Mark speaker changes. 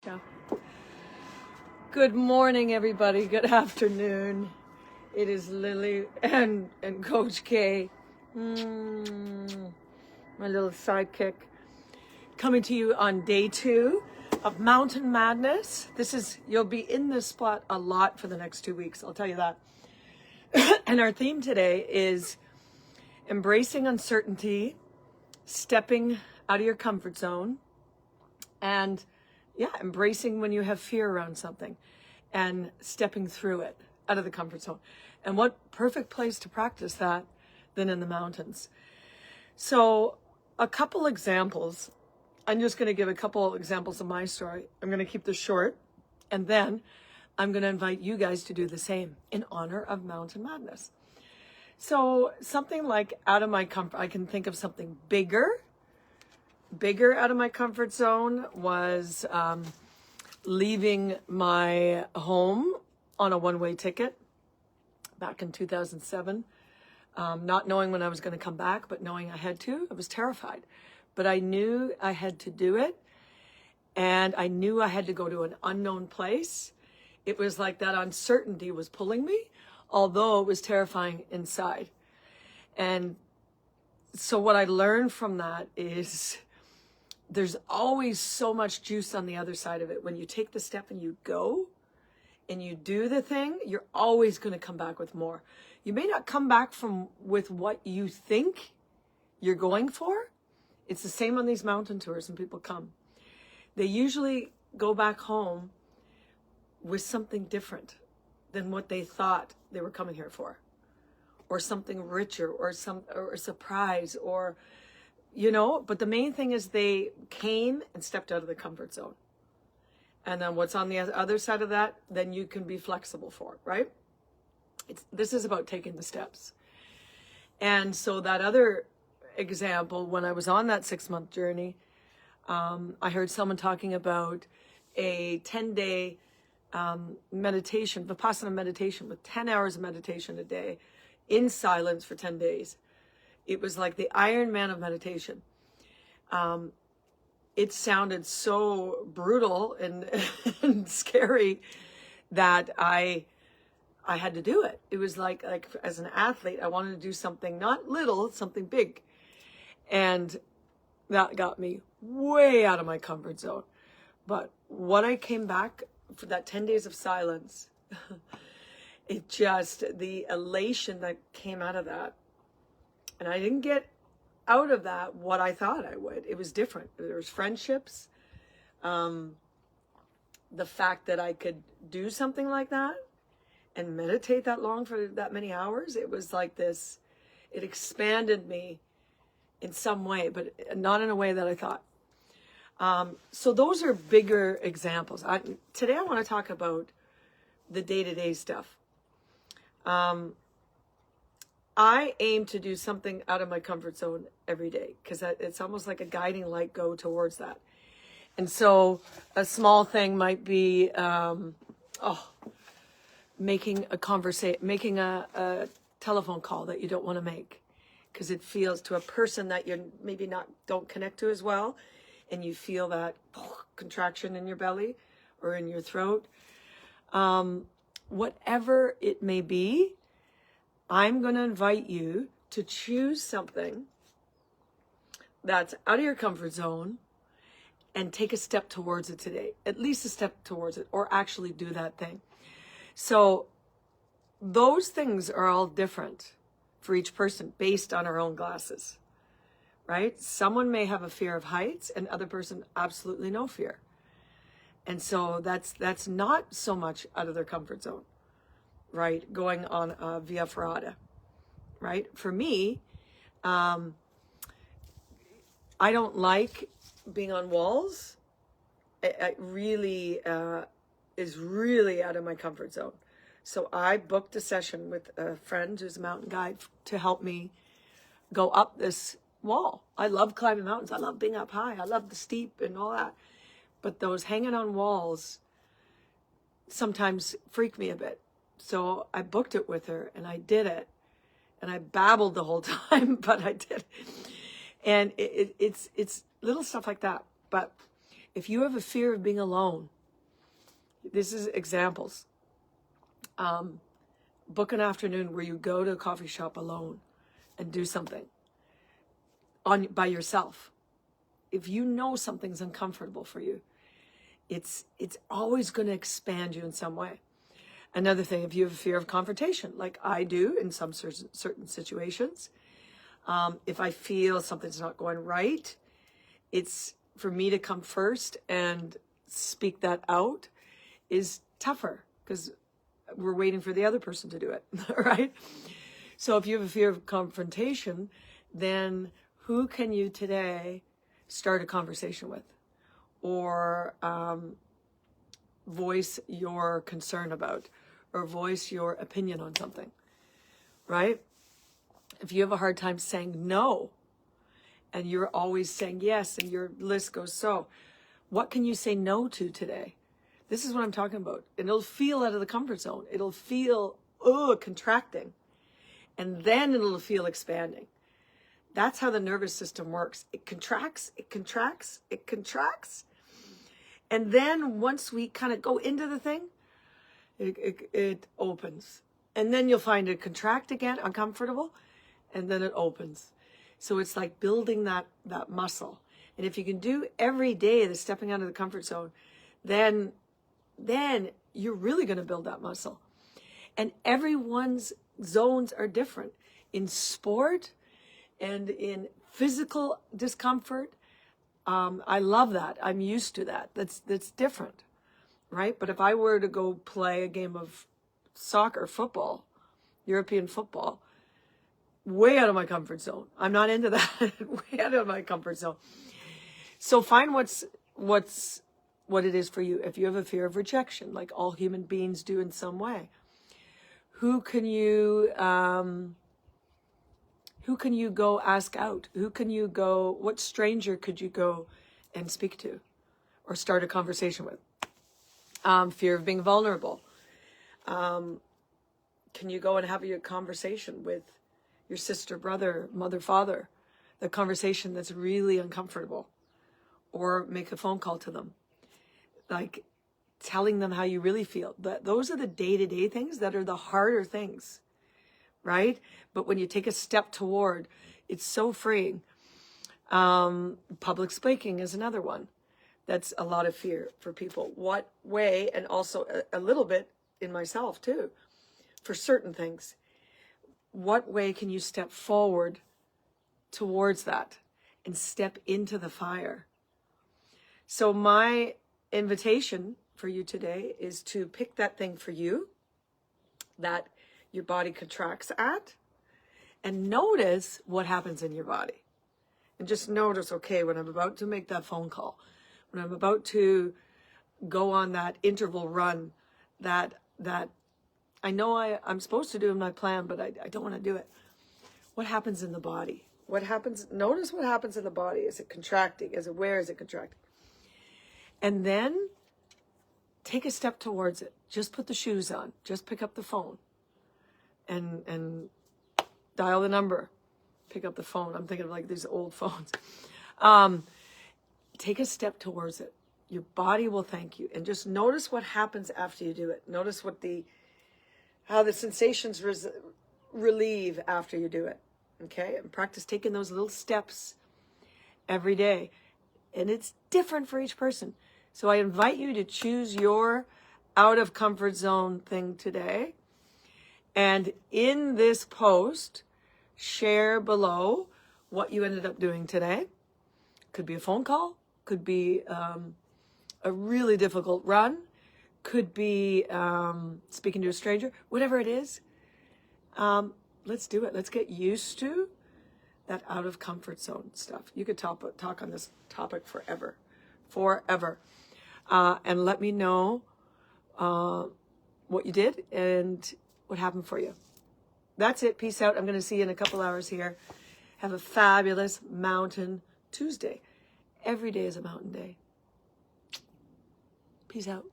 Speaker 1: Yeah. Good morning, everybody. Good afternoon. It is Lily and Coach K, my little sidekick, coming to you on day 2 of Mountain Madness. You'll be in this spot a lot for the next 2 weeks, I'll tell you that. And our theme today is embracing uncertainty, stepping out of your comfort zone, and embracing when you have fear around something and stepping through it out of the comfort zone. And what perfect place to practice that than in the mountains. So a couple examples. I'm just going to give a couple examples of my story. I'm going to keep this short, and then I'm going to invite you guys to do the same in honor of Mountain Madness. So something like out of my comfort, I can think of something bigger out of my comfort zone was leaving my home on a one-way ticket back in 2007, not knowing when I was going to come back, but knowing I had to. I was terrified, but I knew I had to do it, and I knew I had to go to an unknown place. It was like that uncertainty was pulling me, although it was terrifying inside. And so what I learned from that is there's always so much juice on the other side of it. When you take the step and you go and you do the thing, you're always going to come back with more. You may not come back with what you think you're going for. It's the same on these mountain tours when people come. They usually go back home with something different than what they thought they were coming here for, or something richer, or a surprise, or but the main thing is they came and stepped out of the comfort zone. And then what's on the other side of that, then you can be flexible for it, right? This is about taking the steps. And so that other example, when I was on that 6-month journey, I heard someone talking about a 10-day meditation, Vipassana meditation, with 10 hours of meditation a day in silence for 10 days. It was like the Iron Man of meditation. It sounded so brutal and scary that I had to do it. It was like as an athlete, I wanted to do something not little, something big. And that got me way out of my comfort zone. But when I came back for that 10 days of silence, the elation that came out of that, and I didn't get out of that what I thought I would. It was different. There was friendships. The fact that I could do something like that and meditate that long for that many hours, it was like this. It expanded me in some way, but not in a way that I thought. So those are bigger examples. Today I want to talk about the day-to-day stuff. I aim to do something out of my comfort zone every day because it's almost like a guiding light go towards that. And so a small thing might be making a telephone call that you don't want to make because it feels to a person that you maybe don't connect to as well, and you feel that contraction in your belly or in your throat. Whatever it may be, I'm going to invite you to choose something that's out of your comfort zone and take a step towards it today, at least a step towards it, or actually do that thing. So those things are all different for each person based on our own glasses, right? Someone may have a fear of heights and other person absolutely no fear. And so that's not so much out of their comfort zone. Right, going on Via Ferrata, right? For me, I don't like being on walls. It really is really out of my comfort zone. So I booked a session with a friend who's a mountain guide to help me go up this wall. I love climbing mountains. I love being up high. I love the steep and all that. But those hanging on walls sometimes freak me a bit. So I booked it with her and I did it, and I babbled the whole time, but I did. And it's little stuff like that. But if you have a fear of being alone, This is examples. Book an afternoon where you go to a coffee shop alone and do something by yourself. If you know something's uncomfortable for you, it's always going to expand you in some way. Another thing, if you have a fear of confrontation, like I do in some certain situations, if I feel something's not going right, it's for me to come first and speak that out is tougher because we're waiting for the other person to do it, right? So if you have a fear of confrontation, then who can you today start a conversation with or voice your concern about or voice your opinion on something, right? If you have a hard time saying no and you're always saying yes and your list goes so, what can you say no to today? This is what I'm talking about. And it'll feel out of the comfort zone. It'll feel, contracting. And then it'll feel expanding. That's how the nervous system works. It contracts, it contracts, it contracts. And then once we kind of go into the thing, it opens. And then you'll find it contract again, uncomfortable, and then it opens. So it's like building that muscle. And if you can do every day the stepping out of the comfort zone, then you're really going to build that muscle. And everyone's zones are different. In sport and in physical discomfort, I love that. I'm used to that. That's different, right? But if I were to go play a game of soccer, football, European football, way out of my comfort zone. I'm not into that. Way out of my comfort zone. So find what it is for you. If you have a fear of rejection, like all human beings do in some way, who can you go ask out? What stranger could you go and speak to or start a conversation with? Fear of being vulnerable. Can you go and have a conversation with your sister, brother, mother, father? The conversation that's really uncomfortable. Or make a phone call to them. Like telling them how you really feel. Those are the day-to-day things that are the harder things, right? But when you take a step toward, it's so freeing. Public speaking is another one. That's a lot of fear for people. What way, and also a little bit in myself too, for certain things, what way can you step forward towards that and step into the fire? So my invitation for you today is to pick that thing for you that your body contracts at and notice what happens in your body. And just notice, okay, when I'm about to make that phone call, when I'm about to go on that interval run that I know I'm supposed to do in my plan, but I don't want to do it. What happens in the body? Notice what happens in the body. Is it contracting? Where is it contracting? And then take a step towards it. Just put the shoes on. Just pick up the phone and dial the number. Pick up the phone. I'm thinking of like these old phones. Take a step towards it. Your body will thank you. And just notice what happens after you do it. Notice how the sensations relieve after you do it. Okay? And practice taking those little steps every day. And it's different for each person. So I invite you to choose your out of comfort zone thing today. And in this post, share below what you ended up doing today. Could be a phone call. Could be a really difficult run. Could be speaking to a stranger. Whatever it is, let's do it. Let's get used to that out of comfort zone stuff. You could talk on this topic forever. And let me know what you did and what happened for you. That's it. Peace out. I'm going to see you in a couple hours here. Have a fabulous Mountain Tuesday. Every day is a mountain day. Peace out.